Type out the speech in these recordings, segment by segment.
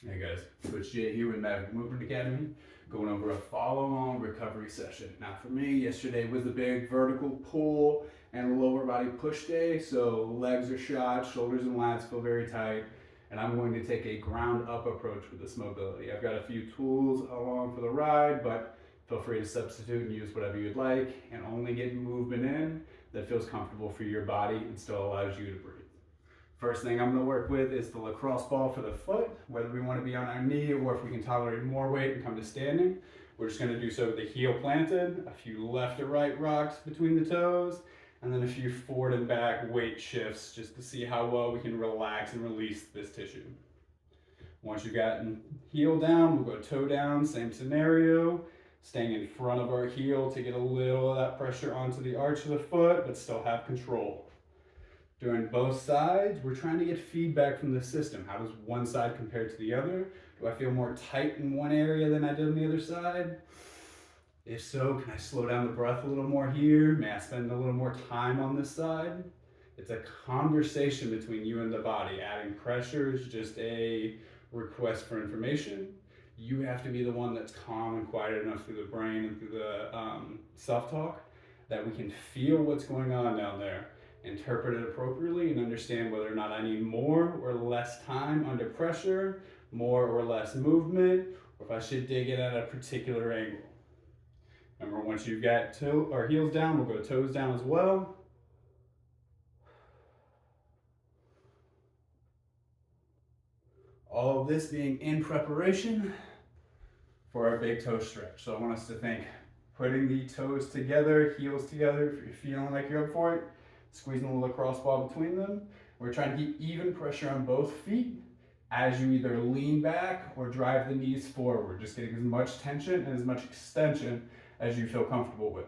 Hey guys, Coach Jay here with Maverick Movement Academy, going over a follow-on recovery session. Now for me, yesterday was a big vertical pull and lower body push day, so legs are shot, shoulders and lats feel very tight, and I'm going to take a ground up approach with this mobility. I've got a few tools along for the ride, but feel free to substitute and use whatever you'd like, and only get movement in that feels comfortable for your body and still allows you to breathe. First thing I'm going to work with is the lacrosse ball for the foot, whether we want to be on our knee or if we can tolerate more weight and come to standing. We're just going to do so with the heel planted, a few left or right rocks between the toes, and then a few forward and back weight shifts just to see how well we can relax and release this tissue. Once you've gotten heel down, we'll go toe down, same scenario, staying in front of our heel to get a little of that pressure onto the arch of the foot, but still have control. Doing both sides, we're trying to get feedback from the system. How does one side compare to the other? Do I feel more tight in one area than I did on the other side? If so, can I slow down the breath a little more here? May I spend a little more time on this side? It's a conversation between you and the body. Adding pressure is just a request for information. You have to be the one that's calm and quiet enough through the brain and through the self-talk that we can feel what's going on down there, interpret it appropriately, and understand whether or not I need more or less time under pressure, more or less movement, or if I should dig it at a particular angle. Remember, once you've got heels down, we'll go toes down as well. All of this being in preparation for our big toe stretch. So I want us to think putting the toes together, heels together, if you're feeling like you're up for it, squeezing the lacrosse ball between them. We're trying to keep even pressure on both feet as you either lean back or drive the knees forward, just getting as much tension and as much extension as you feel comfortable with.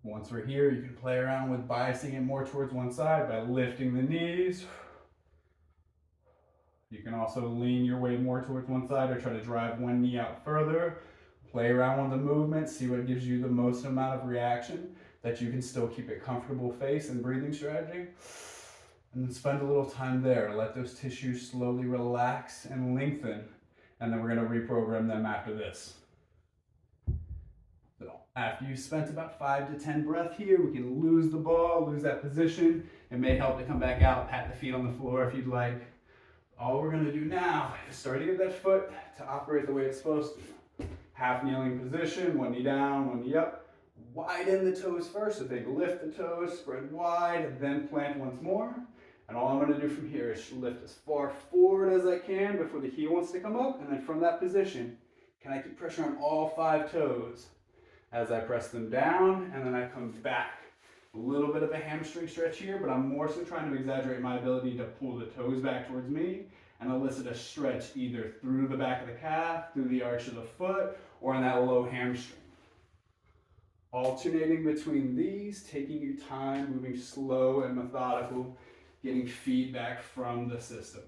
Once we're here, you can play around with biasing it more towards one side by lifting the knees. You can also lean your weight more towards one side or try to drive one knee out further. Play around with the movement, see what gives you the most amount of reaction that you can still keep it comfortable face and breathing strategy. And then spend a little time there. Let those tissues slowly relax and lengthen. And then we're going to reprogram them after this. So after you've spent about 5 to 10 breaths here, we can lose the ball, lose that position. It may help to come back out, pat the feet on the floor if you'd like. All we're going to do now is start to get that foot to operate the way it's supposed to. Half kneeling position, one knee down, one knee up. Widen the toes first, so think lift the toes, spread wide, and then plant once more. And all I'm going to do from here is lift as far forward as I can before the heel wants to come up, and then from that position, can I keep pressure on all 5 toes as I press them down, and then I come back. A little bit of a hamstring stretch here, but I'm more so trying to exaggerate my ability to pull the toes back towards me and elicit a stretch either through the back of the calf, through the arch of the foot, or in that low hamstring. Alternating between these, taking your time, moving slow and methodical, getting feedback from the system.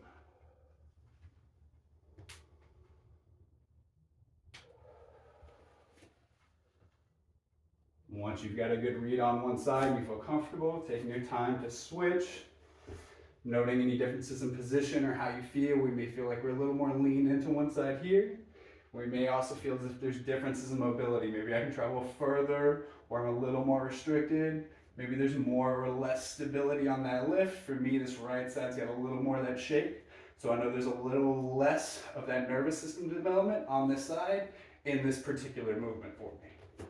Once you've got a good read on one side and you feel comfortable, taking your time to switch, noting any differences in position or how you feel. We may feel like we're a little more lean into one side here. We may also feel as if there's differences in mobility. Maybe I can travel further, or I'm a little more restricted. Maybe there's more or less stability on that lift. For me, this right side's got a little more of that shake. So I know there's a little less of that nervous system development on this side in this particular movement for me.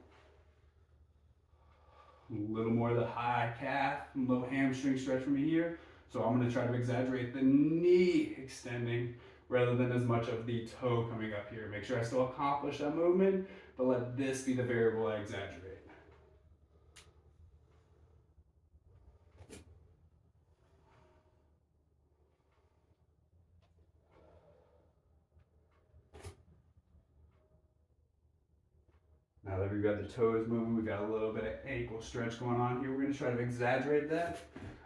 A little more of the high calf, low hamstring stretch for me here. So I'm going to try to exaggerate the knee extending rather than as much of the toe coming up here. Make sure I still accomplish that movement, but let this be the variable I exaggerate. Now that we've got the toes moving, we've got a little bit of ankle stretch going on here. We're going to try to exaggerate that.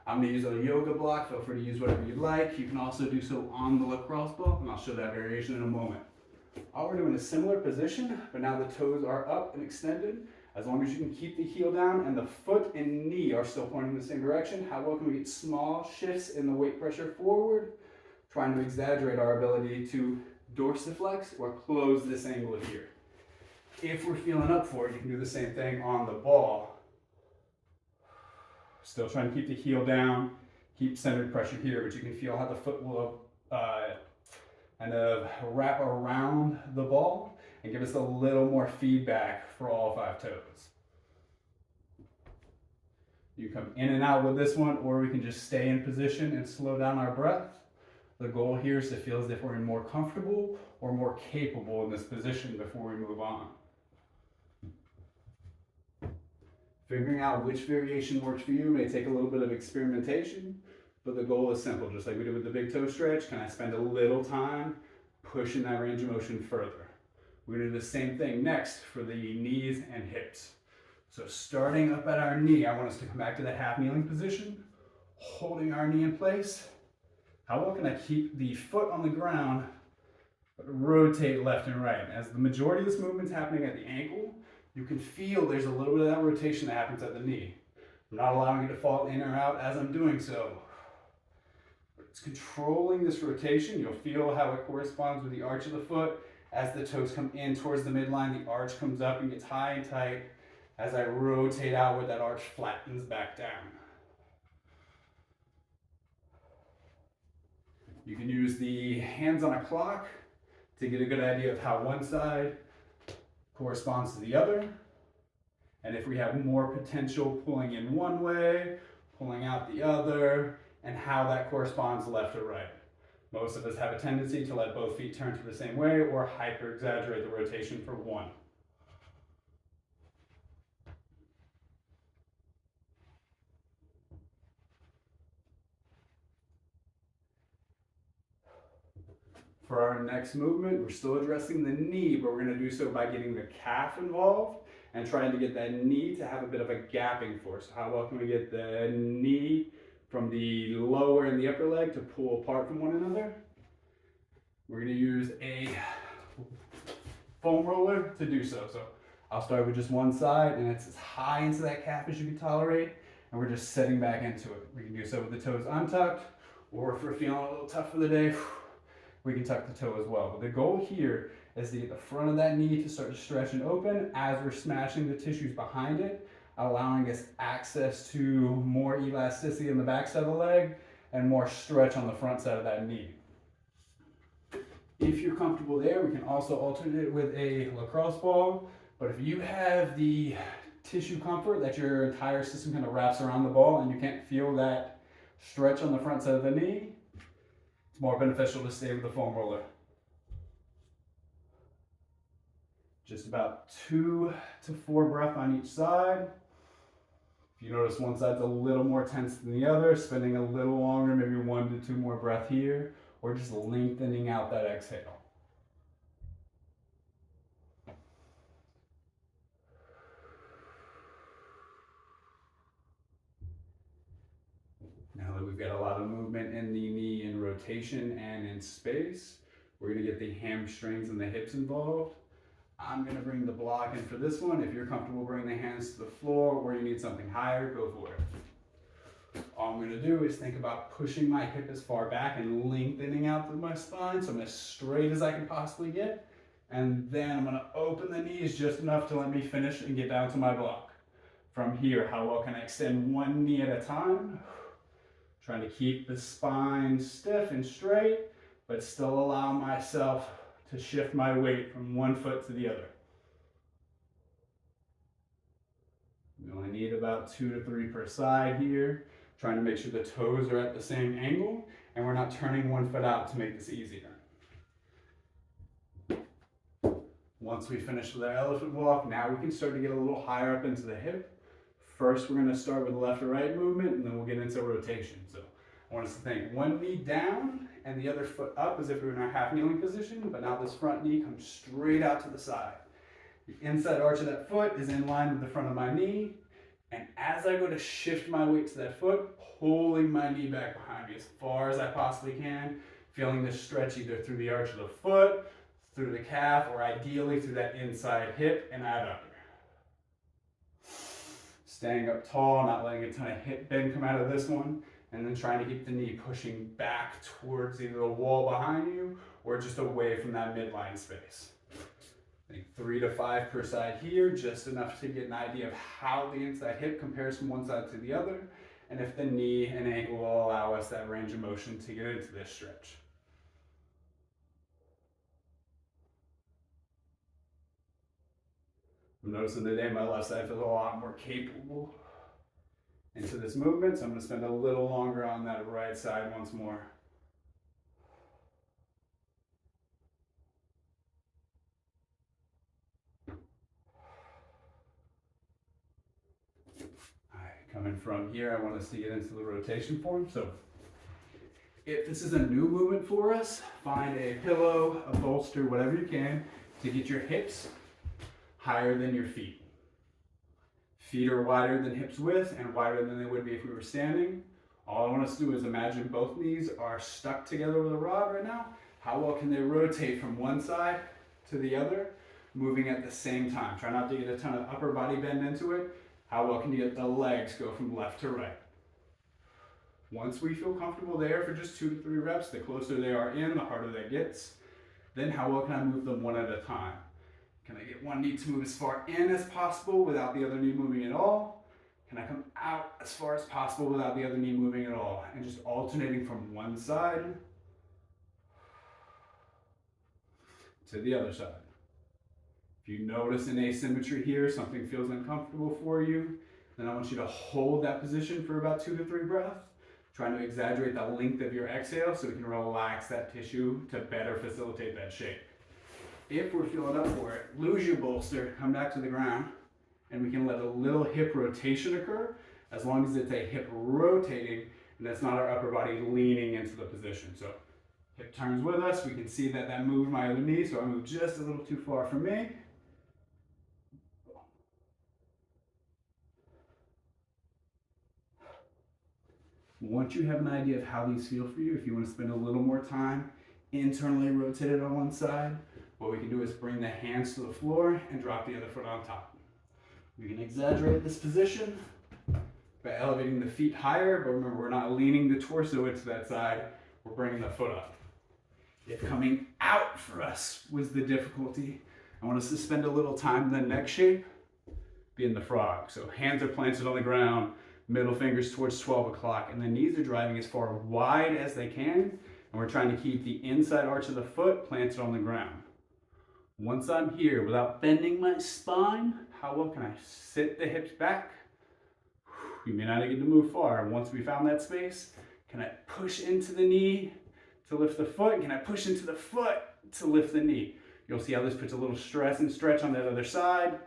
I'm going to use a yoga block. Feel free to use whatever you'd like. You can also do so on the lacrosse ball, and I'll show that variation in a moment. All we're doing is similar position, but now the toes are up and extended. As long as you can keep the heel down and the foot and knee are still pointing in the same direction, how well can we get small shifts in the weight pressure forward trying to exaggerate our ability to dorsiflex or close this angle here. If we're feeling up for it, you can do the same thing on the ball. Still trying to keep the heel down, keep centered pressure here, but you can feel how the foot will kind of wrap around the ball and give us a little more feedback for all 5 toes. You come in and out with this one, or we can just stay in position and slow down our breath. The goal here is to feel as if we're more comfortable or more capable in this position before we move on. Figuring out which variation works for you may take a little bit of experimentation, but the goal is simple. Just like we did with the big toe stretch, can I spend a little time pushing that range of motion further? We're gonna do the same thing next for the knees and hips. So starting up at our knee, I want us to come back to the half kneeling position, holding our knee in place. How well can I keep the foot on the ground, but rotate left and right? As the majority of this movement's happening at the ankle, you can feel there's a little bit of that rotation that happens at the knee. I'm not allowing it to fall in or out as I'm doing so. It's controlling this rotation. You'll feel how it corresponds with the arch of the foot. As the toes come in towards the midline, the arch comes up and gets high and tight. As I rotate outward, that arch flattens back down. You can use the hands on a clock to get a good idea of how one side corresponds to the other. And if we have more potential pulling in one way, pulling out the other, and how that corresponds left or right. Most of us have a tendency to let both feet turn to the same way or hyper exaggerate the rotation for one. For our next movement, we're still addressing the knee, but we're going to do so by getting the calf involved and trying to get that knee to have a bit of a gapping force. How well can we get the knee from the lower and the upper leg to pull apart from one another? We're going to use a foam roller to do so. So I'll start with just one side, and it's as high into that calf as you can tolerate, and we're just setting back into it. We can do so with the toes untucked, or if we're feeling a little tough for the day, we can tuck the toe as well. But the goal here is to get the front of that knee to start to stretch and open as we're smashing the tissues behind it, allowing us access to more elasticity in the back side of the leg and more stretch on the front side of that knee. If you're comfortable there, we can also alternate with a lacrosse ball. But if you have the tissue comfort that your entire system kind of wraps around the ball and you can't feel that stretch on the front side of the knee, it's more beneficial to stay with the foam roller. Just about 2 to 4 breaths on each side. If you notice one side's a little more tense than the other, spending a little longer, maybe 1 to 2 more breaths here, or just lengthening out that exhale. Now that we've got a lot of movement in the knee in rotation and in space, we're going to get the hamstrings and the hips involved. I'm going to bring the block in for this one. If you're comfortable bringing the hands to the floor or you need something higher, go for it. All I'm going to do is think about pushing my hip as far back and lengthening out through my spine so I'm as straight as I can possibly get. And then I'm going to open the knees just enough to let me finish and get down to my block. From here, how well can I extend one knee at a time? Trying to keep the spine stiff and straight, but still allow myself to shift my weight from one foot to the other. We only need about 2 to 3 per side here, trying to make sure the toes are at the same angle and we're not turning one foot out to make this easier. Once we finish with our elephant walk, now we can start to get a little higher up into the hip. First, we're going to start with the left to right movement, and then we'll get into rotation. So I want us to think one knee down and the other foot up as if we were in our half kneeling position, but now this front knee comes straight out to the side. The inside arch of that foot is in line with the front of my knee, and as I go to shift my weight to that foot, pulling my knee back behind me as far as I possibly can, feeling this stretch either through the arch of the foot, through the calf, or ideally through that inside hip and adductor. Staying up tall, not letting a ton of hip bend come out of this one, and then trying to keep the knee pushing back towards either the wall behind you or just away from that midline space. I think 3 to 5 per side here, just enough to get an idea of how the inside hip compares from one side to the other, and if the knee and ankle will allow us that range of motion to get into this stretch. I'm noticing today my left side feels a lot more capable into this movement, so I'm going to spend a little longer on that right side once more. Coming from here, I want us to get into the rotation form. So if this is a new movement for us, find a pillow, a bolster, whatever you can to get your hips higher than your feet. Feet are wider than hips width and wider than they would be if we were standing. All I want us to do is imagine both knees are stuck together with a rod right now. How well can they rotate from one side to the other, moving at the same time? Try not to get a ton of upper body bend into it. How well can you get the legs go from left to right? Once we feel comfortable there for just 2 to 3 reps, the closer they are in, the harder that gets. Then how well can I move them one at a time? Can I get one knee to move as far in as possible without the other knee moving at all? Can I come out as far as possible without the other knee moving at all? And just alternating from one side to the other side. If you notice an asymmetry here, something feels uncomfortable for you, then I want you to hold that position for about 2 to 3 breaths, trying to exaggerate the length of your exhale so we can relax that tissue to better facilitate that shape. If we're feeling up for it, lose your bolster, come back to the ground, and we can let a little hip rotation occur as long as it's a hip rotating and that's not our upper body leaning into the position. So hip turns with us, we can see that moved my other knee, so I moved just a little too far for me. Once you have an idea of how these feel for you, if you want to spend a little more time internally rotated on one side, what we can do is bring the hands to the floor and drop the other foot on top. We can exaggerate this position by elevating the feet higher, but remember, we're not leaning the torso into that side, we're bringing the foot up. If coming out for us was the difficulty, I want us to spend a little time in the neck shape, being the frog. So hands are planted on the ground, middle fingers towards 12 o'clock, and the knees are driving as far wide as they can, and we're trying to keep the inside arch of the foot planted on the ground. Once I'm here, without bending my spine, how well can I sit the hips back? You may not get to move far. Once we found that space, can I push into the knee to lift the foot? Can I push into the foot to lift the knee? You'll see how this puts a little stress and stretch on that other side.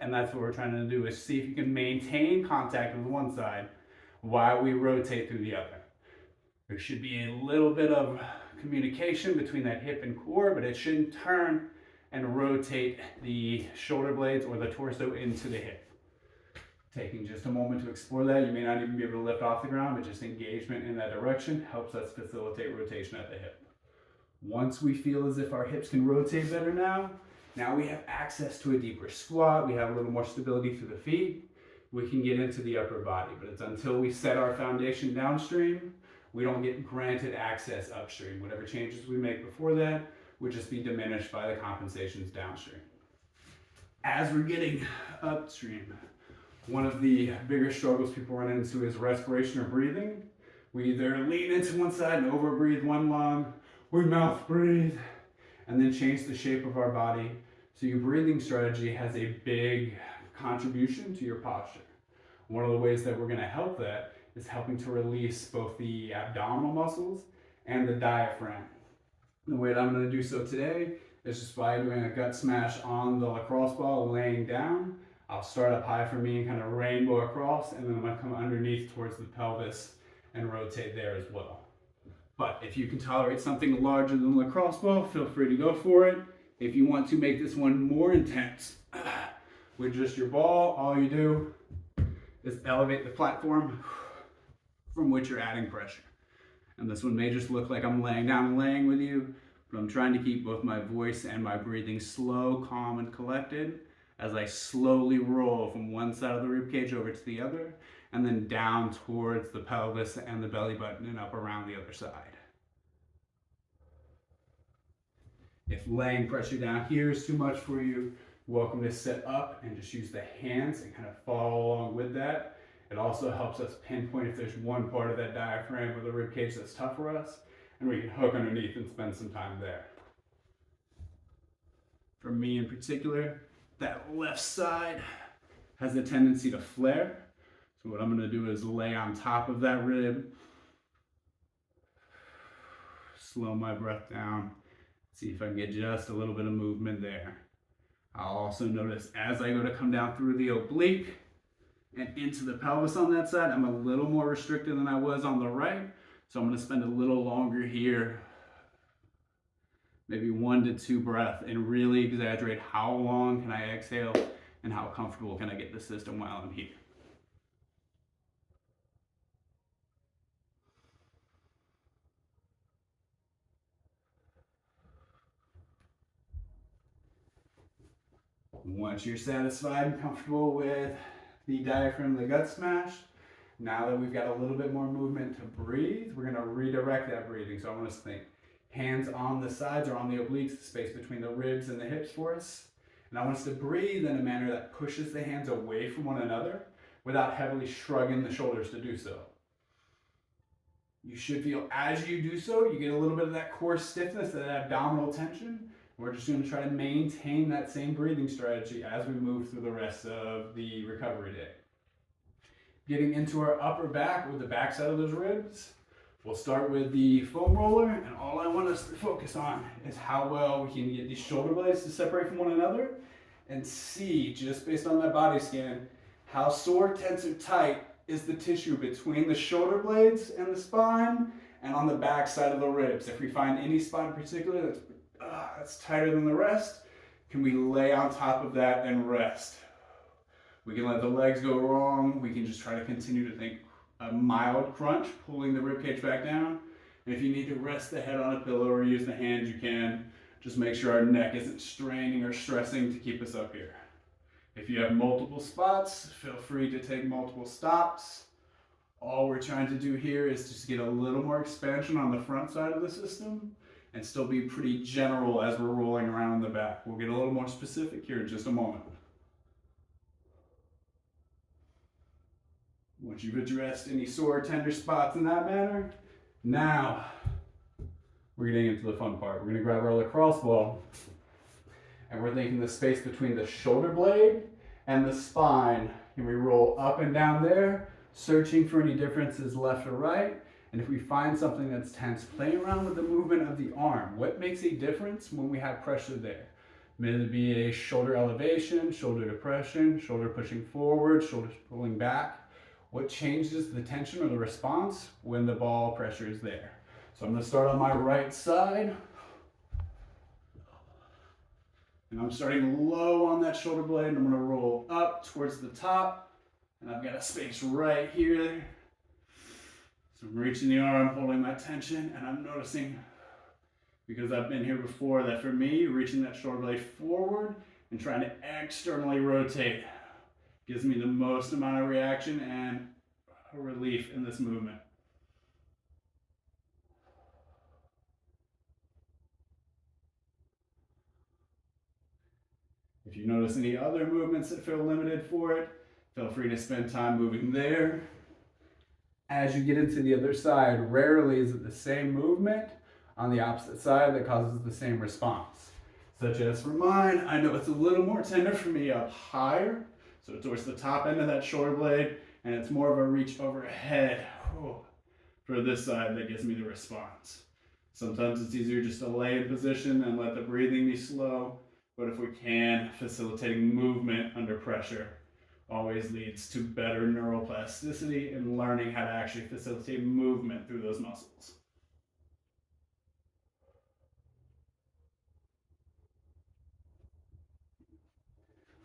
And that's what we're trying to do, is see if you can maintain contact with one side while we rotate through the other. There should be a little bit of communication between that hip and core, but it shouldn't turn and rotate the shoulder blades or the torso into the hip. Taking just a moment to explore that. You may not even be able to lift off the ground, but just engagement in that direction helps us facilitate rotation at the hip. Once we feel as if our hips can rotate better now we have access to a deeper squat, we have a little more stability through the feet, we can get into the upper body, but it's until we set our foundation downstream, we don't get granted access upstream. Whatever changes we make before that would just be diminished by the compensations downstream. As we're getting upstream, one of the bigger struggles people run into is respiration or breathing. We either lean into one side and overbreathe one lung, we mouth breathe, and then change the shape of our body. So your breathing strategy has a big contribution to your posture. One of the ways that we're going to help that is helping to release both the abdominal muscles and the diaphragm. The way that I'm going to do so today is just by doing a gut smash on the lacrosse ball, laying down. I'll start up high for me and kind of rainbow across, and then I'm going to come underneath towards the pelvis and rotate there as well. But if you can tolerate something larger than the lacrosse ball, feel free to go for it. If you want to make this one more intense, with just your ball, all you do is elevate the platform from which you're adding pressure. And this one may just look like I'm laying down and laying with you, but I'm trying to keep both my voice and my breathing slow, calm, and collected as I slowly roll from one side of the rib cage over to the other and then down towards the pelvis and the belly button and up around the other side. If laying pressure down here is too much for you, welcome to sit up and just use the hands and kind of follow along with that. It also helps us pinpoint if there's one part of that diaphragm or the rib cage that's tough for us, and we can hook underneath and spend some time there. For me in particular, that left side has a tendency to flare. So what I'm going to do is lay on top of that rib, slow my breath down, see if I can get just a little bit of movement there. I'll also notice as I go to come down through the oblique and into the pelvis on that side, I'm a little more restricted than I was on the right. So I'm going to spend a little longer here, maybe 1 to 2 breaths, and really exaggerate how long can I exhale and how comfortable can I get the system while I'm here. Once you're satisfied and comfortable with the diaphragm, the gut smash, now that we've got a little bit more movement to breathe, we're going to redirect that breathing. So I want us to think hands on the sides or on the obliques, the space between the ribs and the hips for us. And I want us to breathe in a manner that pushes the hands away from one another without heavily shrugging the shoulders to do so. You should feel as you do so, you get a little bit of that core stiffness, that abdominal tension. We're just going to try to maintain that same breathing strategy as we move through the rest of the recovery day. Getting into our upper back with the back side of those ribs, we'll start with the foam roller, and all I want us to focus on is how well we can get these shoulder blades to separate from one another and see, just based on that body scan, how sore, tense, or tight is the tissue between the shoulder blades and the spine and on the back side of the ribs. If we find any spot in particular that's tighter than the rest, can we lay on top of that and rest? We can let the legs go wrong. We can just try to continue to think a mild crunch, pulling the ribcage back down. And if you need to rest the head on a pillow or use the hands, you can. Just make sure our neck isn't straining or stressing to keep us up here. If you have multiple spots, feel free to take multiple stops. All we're trying to do here is just get a little more expansion on the front side of the system and still be pretty general as we're rolling around the back. We'll get a little more specific here in just a moment. Once you've addressed any sore, tender spots in that manner, now we're getting into the fun part. We're going to grab our lacrosse ball, and we're thinking the space between the shoulder blade and the spine. And we roll up and down there, searching for any differences left or right. And if we find something that's tense, play around with the movement of the arm. What makes a difference when we have pressure there? May it be a shoulder elevation, shoulder depression, shoulder pushing forward, shoulders pulling back. What changes the tension or the response when the ball pressure is there? So I'm going to start on my right side. And I'm starting low on that shoulder blade, and I'm going to roll up towards the top. And I've got a space right here. So I'm reaching the arm, holding my tension, and I'm noticing, because I've been here before, that for me, reaching that shoulder blade forward and trying to externally rotate gives me the most amount of reaction and relief in this movement. If you notice any other movements that feel limited for it, feel free to spend time moving there. As you get into the other side, rarely is it the same movement on the opposite side that causes the same response. Such as for mine, I know it's a little more tender for me up higher, so towards the top end of that shoulder blade, and it's more of a reach overhead for this side that gives me the response. Sometimes it's easier just to lay in position and let the breathing be slow, but if we can, facilitating movement under pressure always leads to better neuroplasticity and learning how to actually facilitate movement through those muscles.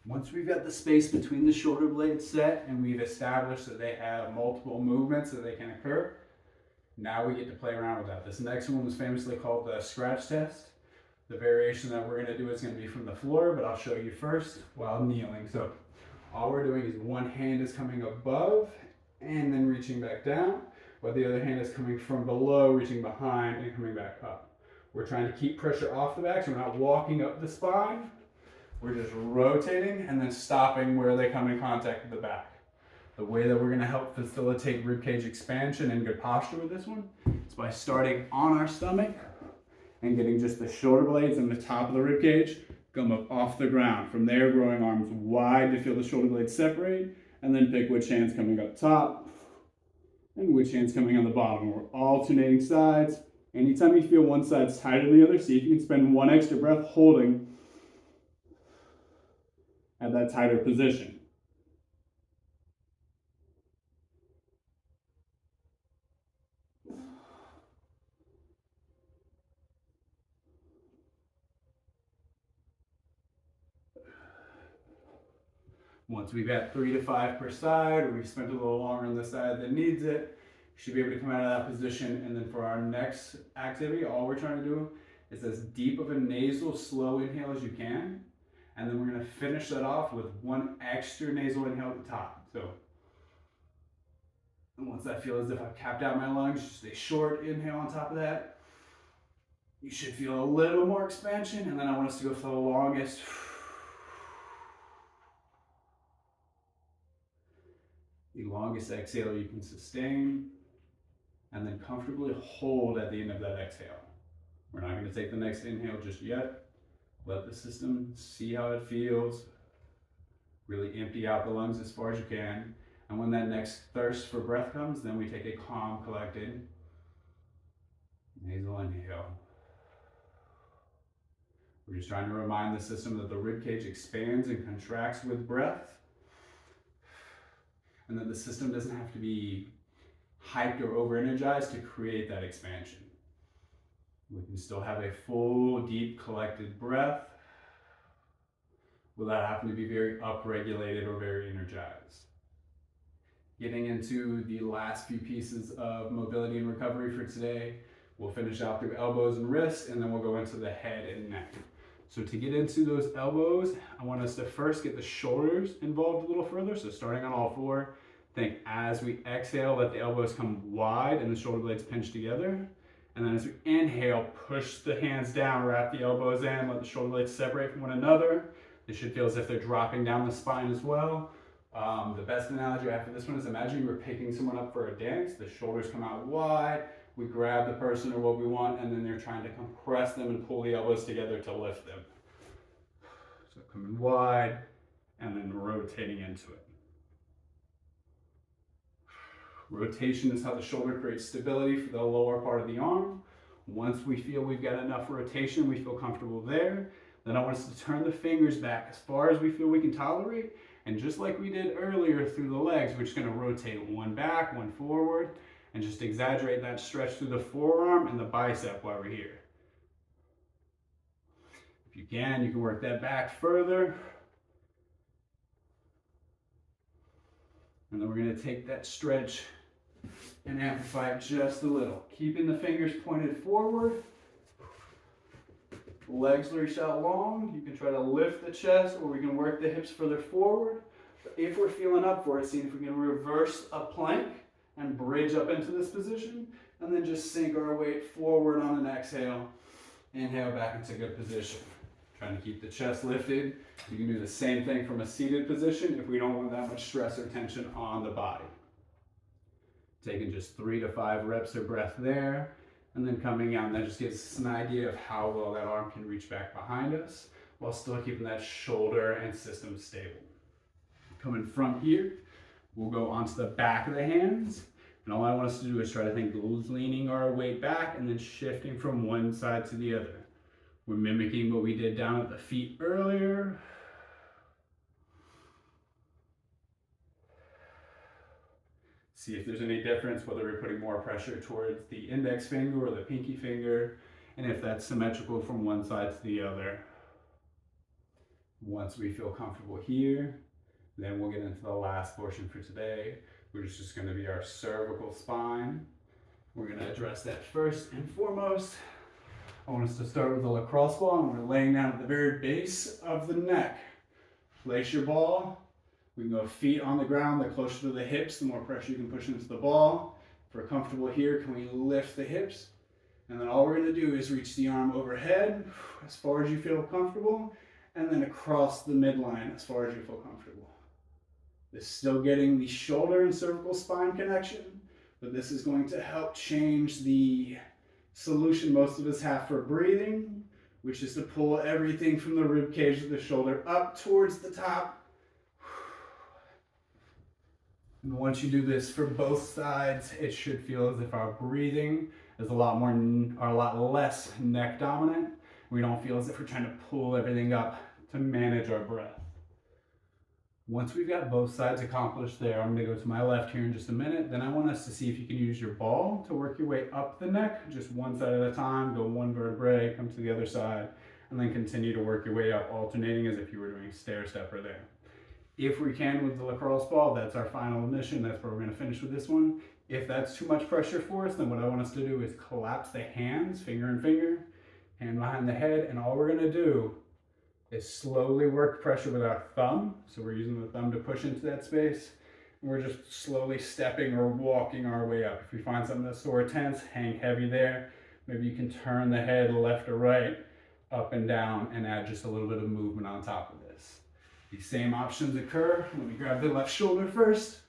Once we've got the space between the shoulder blades set and we've established that they have multiple movements that they can occur, now we get to play around with that. This next one was famously called the scratch test. The variation that we're going to do is going to be from the floor, but I'll show you first while kneeling. So all we're doing is one hand is coming above and then reaching back down, while the other hand is coming from below, reaching behind and coming back up. We're trying to keep pressure off the back, so we're not walking up the spine. We're just rotating and then stopping where they come in contact with the back. The way that we're going to help facilitate ribcage expansion and good posture with this one is by starting on our stomach and getting just the shoulder blades and the top of the ribcage come up off the ground. From there, growing arms wide to feel the shoulder blades separate, and then pick which hand's coming up top and which hand's coming on the bottom. We're alternating sides. Anytime you feel one side's tighter than the other, see if you can spend one extra breath holding at that tighter position. Once we've got 3 to 5 per side, or we've spent a little longer on the side that needs it, you should be able to come out of that position. And then for our next activity, all we're trying to do is as deep of a nasal slow inhale as you can. And then we're going to finish that off with one extra nasal inhale at the top. So and once I feel as if I've capped out my lungs, just a short inhale on top of that. You should feel a little more expansion. And then I want us to go for the longest. The longest exhale you can sustain, and then comfortably hold at the end of that exhale. We're not going to take the next inhale just yet. Let the system see how it feels. Really empty out the lungs as far as you can. And when that next thirst for breath comes, then we take a calm, collected nasal inhale. We're just trying to remind the system that the rib cage expands and contracts with breath, and that the system doesn't have to be hyped or over-energized to create that expansion. We can still have a full, deep, collected breath without having to be very upregulated or very energized. Getting into the last few pieces of mobility and recovery for today, we'll finish out through elbows and wrists, and then we'll go into the head and neck. So to get into those elbows, I want us to first get the shoulders involved a little further. So starting on all four, think as we exhale, let the elbows come wide and the shoulder blades pinch together. And then as we inhale, push the hands down, wrap the elbows in, let the shoulder blades separate from one another. They should feel as if they're dropping down the spine as well. The best analogy I have for this one is imagine you were picking someone up for a dance. The shoulders come out wide. We grab the person or what we want, and then they're trying to compress them and pull the elbows together to lift them. So coming wide and then rotating into it. Rotation is how the shoulder creates stability for the lower part of the arm. Once we feel we've got enough rotation, we feel comfortable there, then I want us to turn the fingers back as far as we feel we can tolerate. And just like we did earlier through the legs, we're just going to rotate one back, one forward, and just exaggerate that stretch through the forearm and the bicep while we're here. If you can work that back further. And then we're going to take that stretch and amplify it just a little. Keeping the fingers pointed forward. Legs reach out long. You can try to lift the chest, or we can work the hips further forward. But if we're feeling up for it, see if we can reverse a plank and bridge up into this position, and then just sink our weight forward on an exhale. Inhale back into good position. Trying to keep the chest lifted. You can do the same thing from a seated position if we don't want that much stress or tension on the body. Taking just 3 to 5 reps of breath there, and then coming out, and that just gives us an idea of how well that arm can reach back behind us while still keeping that shoulder and system stable. Coming from here, we'll go onto the back of the hands, and all I want us to do is try to think leaning our weight back and then shifting from one side to the other. We're mimicking what we did down at the feet earlier. See if there's any difference, whether we're putting more pressure towards the index finger or the pinky finger, and if that's symmetrical from one side to the other. Once we feel comfortable here, then we'll get into the last portion for today, which is just going to be our cervical spine. We're going to address that first and foremost. I want us to start with a lacrosse ball, and we're laying down at the very base of the neck. Place your ball We can go feet on the ground. The closer to the hips, the more pressure you can push into the ball. If we're comfortable here, can we lift the hips? And then all we're going to do is reach the arm overhead as far as you feel comfortable, and then across the midline as far as you feel comfortable. This is still getting the shoulder and cervical spine connection, but this is going to help change the solution most of us have for breathing, which is to pull everything from the rib cage to the shoulder up towards the top. And once you do this for both sides, it should feel as if our breathing is a lot less neck dominant. We don't feel as if we're trying to pull everything up to manage our breath. Once we've got both sides accomplished there, I'm going to go to my left here in just a minute. Then I want us to see if you can use your ball to work your way up the neck, just one side at a time. Go one vertebrae, come to the other side, and then continue to work your way up, alternating as if you were doing stair stepper there. If we can with the lacrosse ball, that's our final mission. That's where we're going to finish with this one. If that's too much pressure for us, then what I want us to do is collapse the hands, finger and finger, hand behind the head, and all we're going to do is slowly work pressure with our thumb. So we're using the thumb to push into that space. And we're just slowly stepping or walking our way up. If you find something that's sore or tense, hang heavy there. Maybe you can turn the head left or right, up and down, and add just a little bit of movement on top of this. These same options occur. Let me grab the left shoulder first.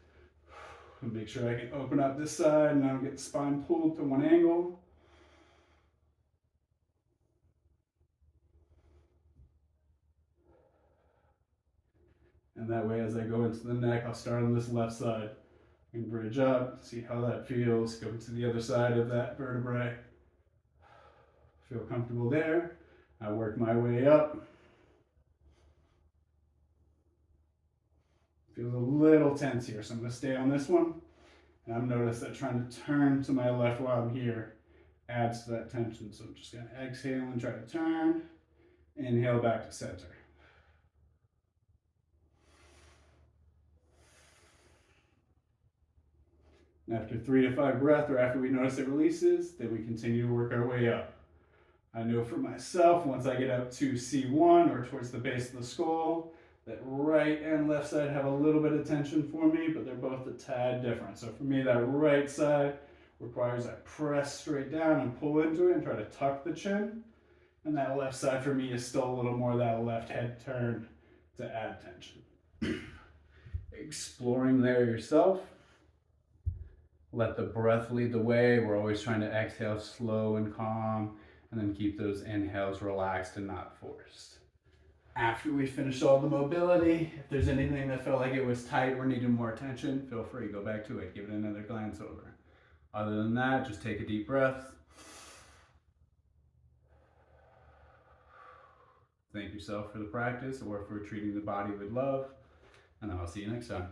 And make sure I can open up this side and I don't get the spine pulled to one angle. And that way, as I go into the neck, I'll start on this left side and bridge up, see how that feels. Go to the other side of that vertebrae. Feel comfortable there. I work my way up. Feels a little tense here, so I'm going to stay on this one. And I've noticed that trying to turn to my left while I'm here adds to that tension. So I'm just going to exhale and try to turn. Inhale back to center. And after 3 to 5 breaths, or after we notice it releases, then we continue to work our way up. I know for myself, once I get up to C1 or towards the base of the skull, that right and left side have a little bit of tension for me, but they're both a tad different. So for me, that right side requires I press straight down and pull into it and try to tuck the chin. And that left side for me is still a little more that left head turn to add tension. Exploring there yourself. Let the breath lead the way. We're always trying to exhale slow and calm, and then keep those inhales relaxed and not forced. After we finish all the mobility, if there's anything that felt like it was tight or needed more attention, feel free, go back to it, give it another glance over. Other than that, just take a deep breath. Thank yourself for the practice or for treating the body with love, and I'll see you next time.